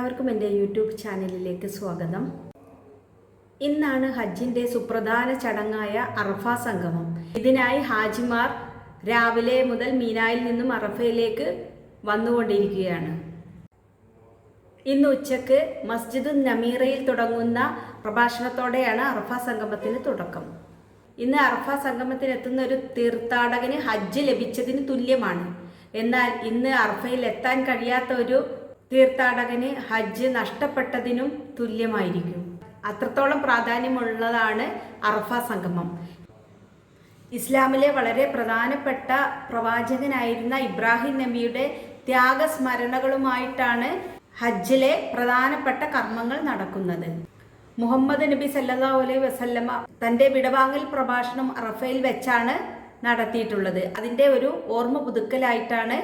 എല്ലാവർക്കും എൻ്റെ യൂട്യൂബ് ചാനലിലേക്ക് സ്വാഗതം. ഇന്നാണ് ഹജ്ജിൻ്റെ സുപ്രധാന ചടങ്ങായ അറഫ സംഗമം. ഇതിനായി ഹാജിമാർ രാവിലെ മുതൽ മീനായിൽ നിന്നും അറഫയിലേക്ക് വന്നുകൊണ്ടിരിക്കുകയാണ്. ഇന്ന് ഉച്ചക്ക് മസ്ജിദുൻ നമീറയിൽ തുടങ്ങുന്ന പ്രഭാഷണത്തോടെയാണ് അറഫ സംഗമത്തിന് തുടക്കം. ഇന്ന് അറഫ സംഗമത്തിന് എത്തുന്ന ഒരു തീർത്ഥാടകന് ഹജ്ജ് ലഭിച്ചതിന് തുല്യമാണ്. എന്നാൽ ഇന്ന് അറഫയിൽ എത്താൻ കഴിയാത്ത ഒരു തീർത്ഥാടകന് ഹജ്ജ് നഷ്ടപ്പെട്ടതിനും തുല്യമായിരിക്കും. അത്രത്തോളം പ്രാധാന്യമുള്ളതാണ് അറഫ സംഗമം. ഇസ്ലാമിലെ വളരെ പ്രധാനപ്പെട്ട പ്രവാചകനായിരുന്ന ഇബ്രാഹിം നബിയുടെ ത്യാഗസ്മരണകളുമായിട്ടാണ് ഹജ്ജിലെ പ്രധാനപ്പെട്ട കർമ്മങ്ങൾ നടക്കുന്നത്. മുഹമ്മദ് നബി സല്ലല്ലാഹു അലൈഹി വസല്ലമ തൻ്റെ വിടവാങ്ങൽ പ്രഭാഷണം അറഫയിൽ വെച്ചാണ് നടത്തിയിട്ടുള്ളത്. അതിൻ്റെ ഒരു ഓർമ്മ പുതുക്കലായിട്ടാണ്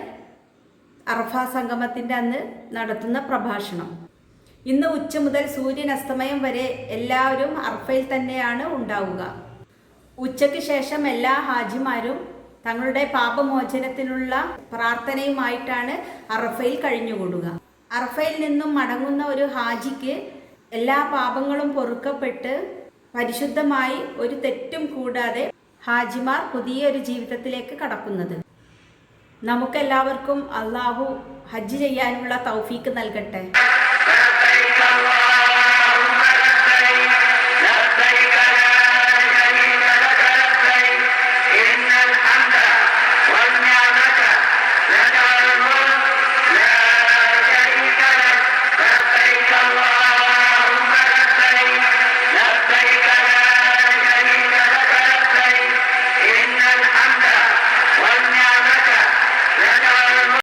അറഫ സംഗമത്തിൻ്റെ അന്ന് നടത്തുന്ന പ്രഭാഷണം. ഇന്ന് ഉച്ച മുതൽ സൂര്യൻ അസ്തമയം വരെ എല്ലാവരും അറഫയിൽ തന്നെയാണ് ഉണ്ടാവുക. ഉച്ചയ്ക്ക് ശേഷം എല്ലാ ഹാജിമാരും തങ്ങളുടെ പാപമോചനത്തിനുള്ള പ്രാർത്ഥനയുമായിട്ടാണ് അറഫയിൽ കഴിഞ്ഞുകൂടുക. അറഫയിൽ നിന്നും മടങ്ങുന്ന ഒരു ഹാജിക്ക് എല്ലാ പാപങ്ങളും പൊറുക്കപ്പെട്ട് പരിശുദ്ധമായി ഒരു തെറ്റും കൂടാതെ ഹാജിമാർ പുതിയൊരു ജീവിതത്തിലേക്ക് കടക്കുന്നത്. നമുക്കെല്ലാവർക്കും അള്ളാഹു ഹജ്ജ് ചെയ്യാനുള്ള തൗഫീക്ക് നൽകട്ടെ.